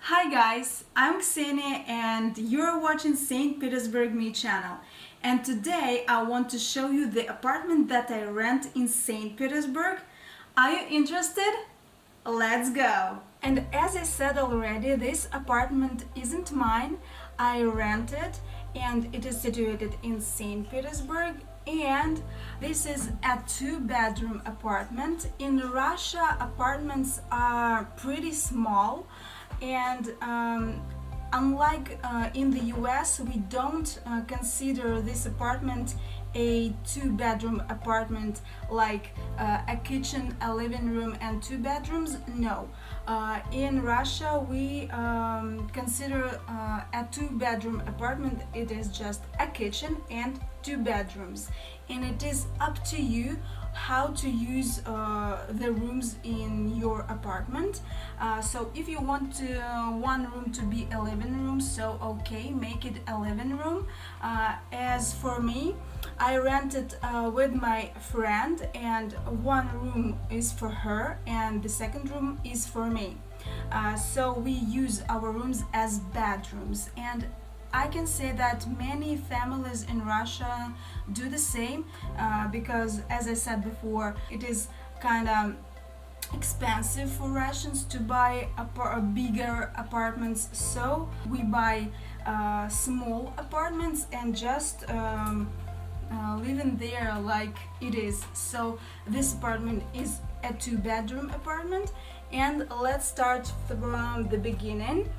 Hi guys, I'm Ksenia and you're watching St.Petersburg-me channel. And today I want to show you the apartment that I rent in St. Petersburg. Are you interested? Let's go! And as I said already, this apartment isn't mine. I rent it and it is situated in St. Petersburg. And this is a two-bedroom apartment. In Russia, apartments are pretty small, and unlike in the US, we don't consider this apartment a two-bedroom apartment like a kitchen, a living room and two bedrooms. No, in Russia we consider a two-bedroom apartment. It is just a kitchen and two bedrooms, and it is up to you how to use the rooms in your apartment. So if you want one room to be a living room, so okay, make it a living room. As for me, I rented with my friend, and one room is for her and the second room is for me. So we use our rooms as bedrooms, and I can say that many families in Russia do the same because, as I said before, it is kind of expensive for Russians to buy bigger apartments, so we buy small apartments and just live in there like it is. So this apartment is a two-bedroom apartment, and let's start from the beginning.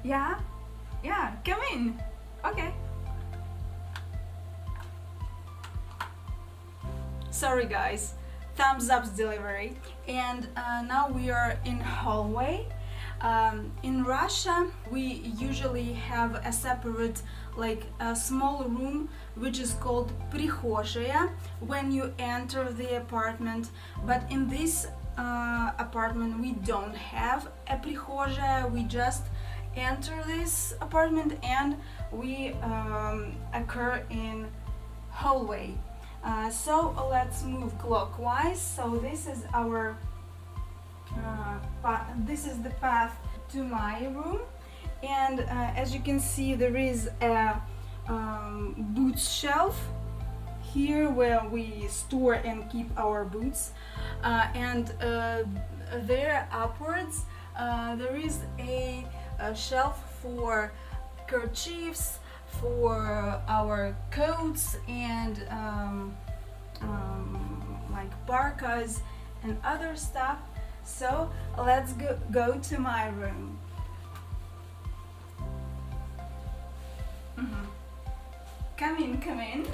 Yeah, come in. Okay. Sorry guys, thumbs up's delivery. And now we are in hallway. In Russia, we usually have a separate, like a small room, which is called Прихожая when you enter the apartment. But in this apartment, we don't have a Прихожая. We just enter this apartment and we occur in hallway. So let's move clockwise. So this is our this is the path to my room, and as you can see, there is a boots shelf here where we store and keep our boots, and there upwards there is a shelf for kerchiefs, for our coats, and like parkas and other stuff. So let's go to my room. Come in.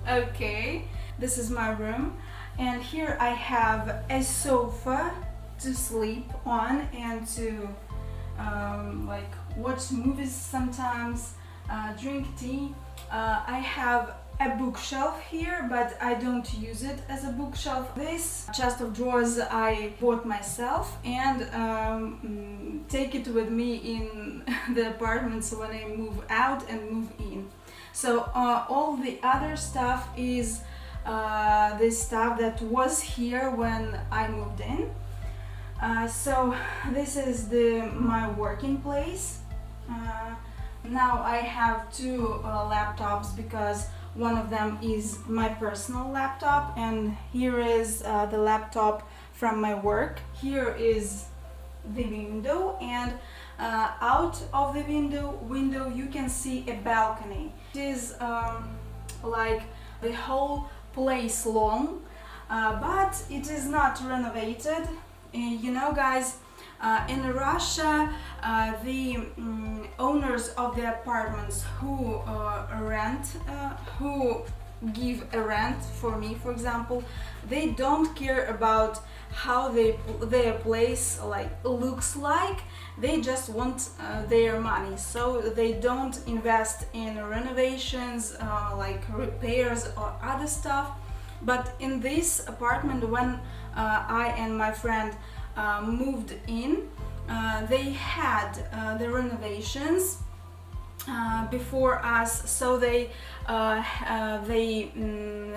Okay, this is my room, and here I have a sofa to sleep on and to like watch movies sometimes, drink tea. I have a bookshelf here, but I don't use it as a bookshelf. This chest of drawers I bought myself and take it with me in the apartments when I move out and move in. So all the other stuff is this stuff that was here when I moved in. So this is my working place. Now I have two laptops because one of them is my personal laptop, and here is the laptop from my work. Here is the window, and out of the window you can see a balcony. It is like the whole place long, but it is not renovated. You know, guys, in Russia, the owners of the apartments who who give a rent for me, for example, they don't care about how their place like looks like. They just want their money, so they don't invest in renovations, like repairs or other stuff. But in this apartment, when I and my friend moved in, they had the renovations before us, so they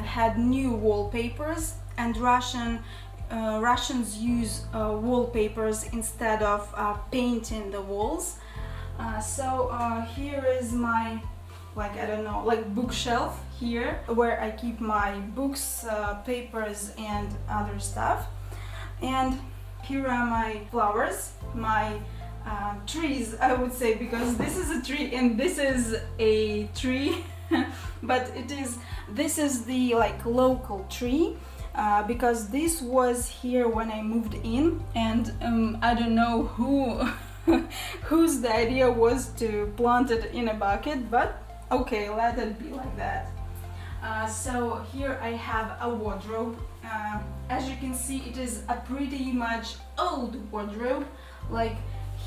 had new wallpapers, and Russian Russians use wallpapers instead of painting the walls. So here is my, like, I don't know, like bookshelf here where I keep my books, papers and other stuff. And here are my flowers, my trees, I would say, because this is a tree and this is a tree. But this is the like local tree, because this was here when I moved in, and I don't know who whose the idea was to plant it in a bucket, but okay, let it be like that. So here I have a wardrobe. As you can see, it is a pretty much old wardrobe. Like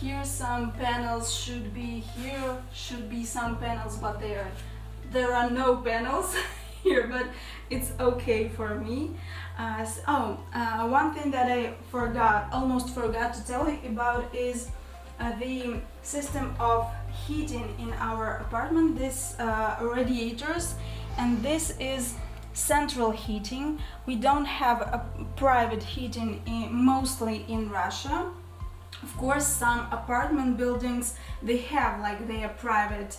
here some panels should be, here should be some panels, but there are no panels here, but it's okay for me. One thing that I almost forgot to tell you about is the system of heating in our apartment. This radiators, and this is central heating. We don't have a private heating mostly in Russia. Of course, some apartment buildings, they have like their private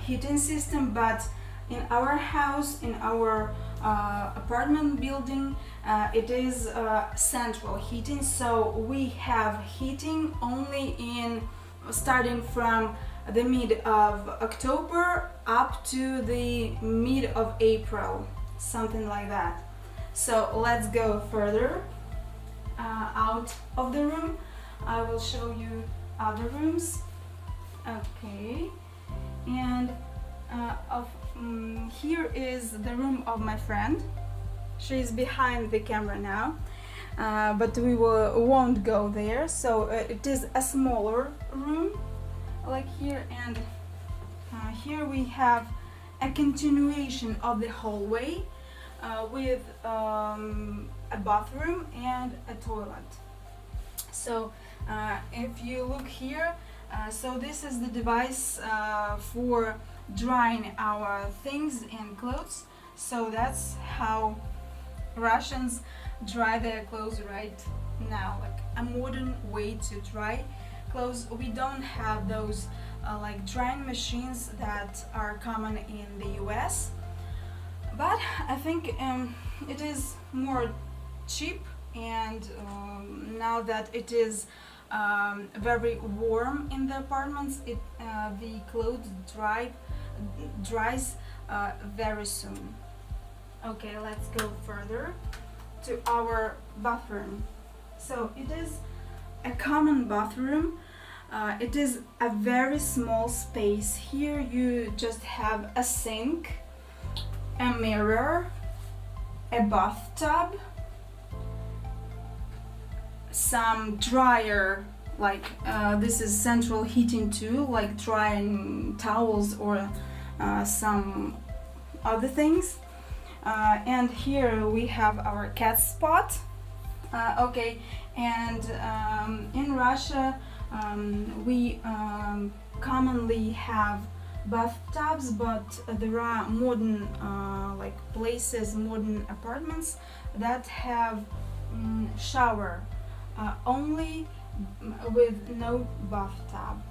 heating system, but in our house, in our apartment building, it is central heating. So we have heating only starting from the mid of October up to the mid of April, something like that. So let's go further out of the room. I will show you other rooms. Okay, and here is the room of my friend. She is behind the camera now, but we won't go there. So it is a smaller room, like here, and here we have a continuation of the hallway with a bathroom and a toilet. So if you look here, so this is the device for drying our things and clothes. So that's how Russians dry their clothes right now, like a modern way to dry clothes. We don't have those like drying machines that are common in the US, but I think it is more cheap, and now that it is very warm in the apartments, the clothes dries very soon. Okay, let's go further to our bathroom. So it is a common bathroom. It is a very small space. Here you just have a sink, a mirror, a bathtub, some dryer, like this is central heating too, like drying towels or some other things. And here we have our cat spot. Okay, and in Russia we commonly have bathtubs, but there are modern like places, modern apartments that have shower only with no bathtub.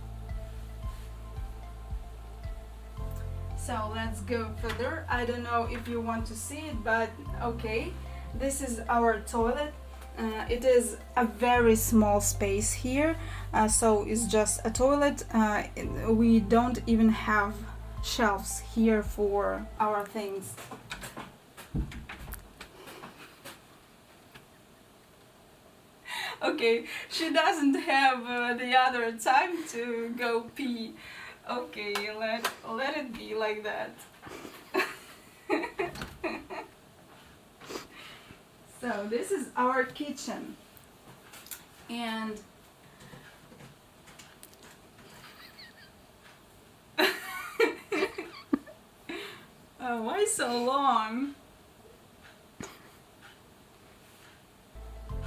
So let's go further. I don't know if you want to see it, but okay, this is our toilet. It is a very small space here, so it's just a toilet. We don't even have shelves here for our things. Okay, she doesn't have the other time to go pee. Okay, let it be like that. So this is our kitchen, and why so long?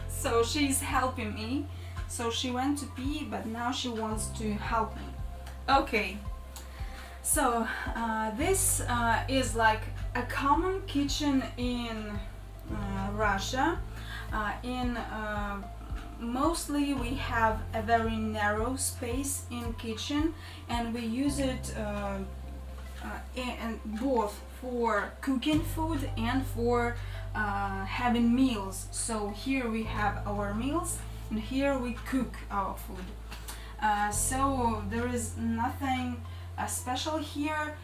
So she's helping me. So she went to pee, but now she wants to help me. Okay, so this is like a common kitchen in Russia. Mostly we have a very narrow space in kitchen, and we use it both for cooking food and for having meals. So here we have our meals, and here we cook our food. So there is nothing special here.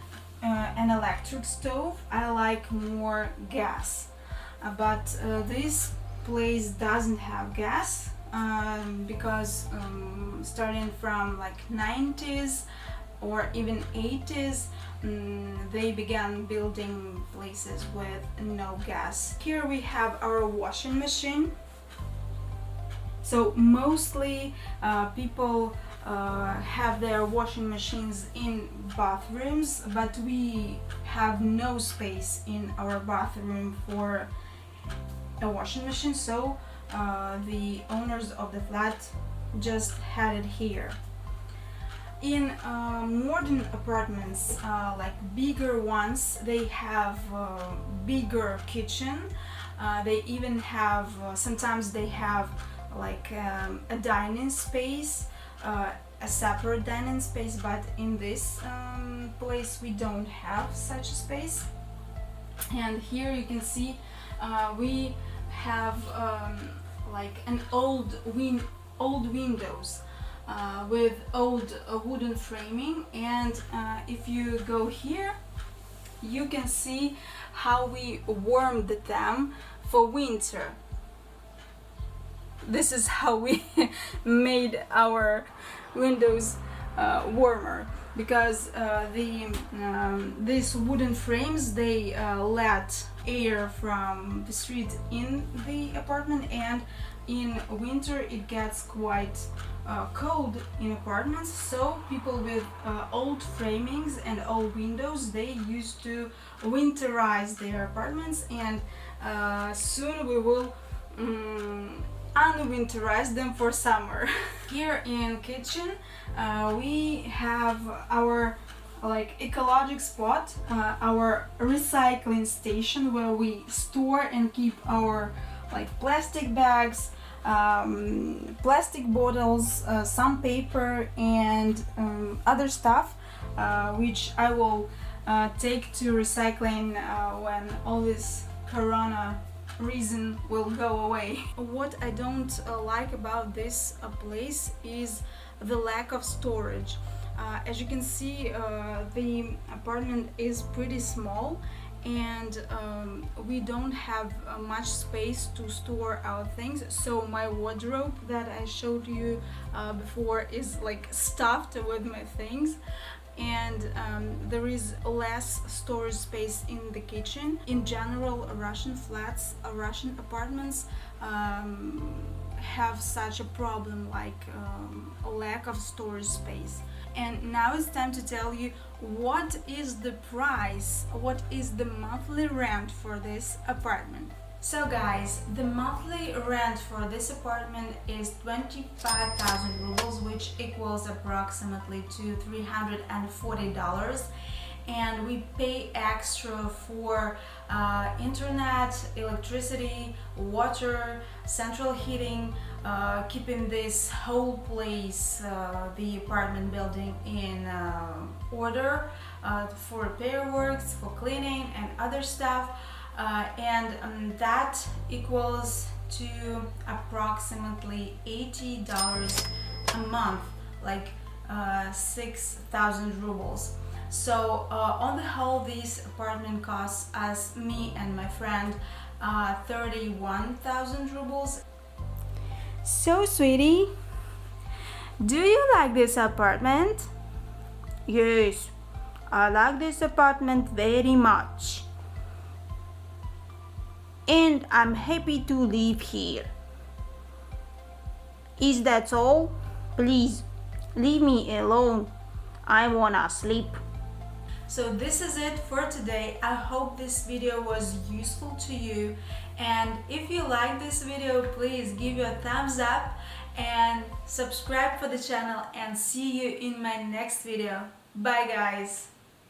An electric stove. I like more gas, but this place doesn't have gas because starting from like 90s or even 80s, they began building places with no gas. Here we have our washing machine. So mostly people have their washing machines in bathrooms, but we have no space in our bathroom for a washing machine, so the owners of the flat just had it here. In modern apartments, like bigger ones, they have bigger kitchen. They even have, sometimes they have like a dining space, a separate dining space, but in this place we don't have such a space. And here you can see we have like an old windows with old wooden framing, and if you go here you can see how we warmed them for winter. This is how we made our windows warmer, because these wooden frames, they let air from the street in the apartment, and in winter it gets quite cold in apartments, so people with old framings and old windows, they used to winterize their apartments, and soon we will unwinterize them for summer. Here in kitchen we have our like ecologic spot, our recycling station, where we store and keep our like plastic bags, plastic bottles, some paper, and other stuff which I will take to recycling when all this corona reason will go away. What I don't like about this place is the lack of storage. As you can see, the apartment is pretty small, and we don't have much space to store our things, so my wardrobe that I showed you before is like stuffed with my things, and there is less storage space in the kitchen. In general, Russian flats, Russian apartments have such a problem, like a lack of storage space. And now it's time to tell you what is the price, what is the monthly rent for this apartment. So guys, the monthly rent for this apartment is 25,000 rubles, which equals approximately to $340, and we pay extra for internet, electricity, water, central heating, keeping this whole place, the apartment building, in order, for repair works, for cleaning and other stuff. And that equals to approximately $80 a month, like 6,000 rubles. So on the whole, this apartment costs us, me and my friend, 31,000 rubles. So sweetie, do you like this apartment? Yes, I like this apartment very much, and I'm happy to live here. Is that all? Please, leave me alone. I wanna sleep. So this is it for today. I hope this video was useful to you, and if you like this video, please give it a thumbs up and subscribe for the channel, and see you in my next video. Bye guys.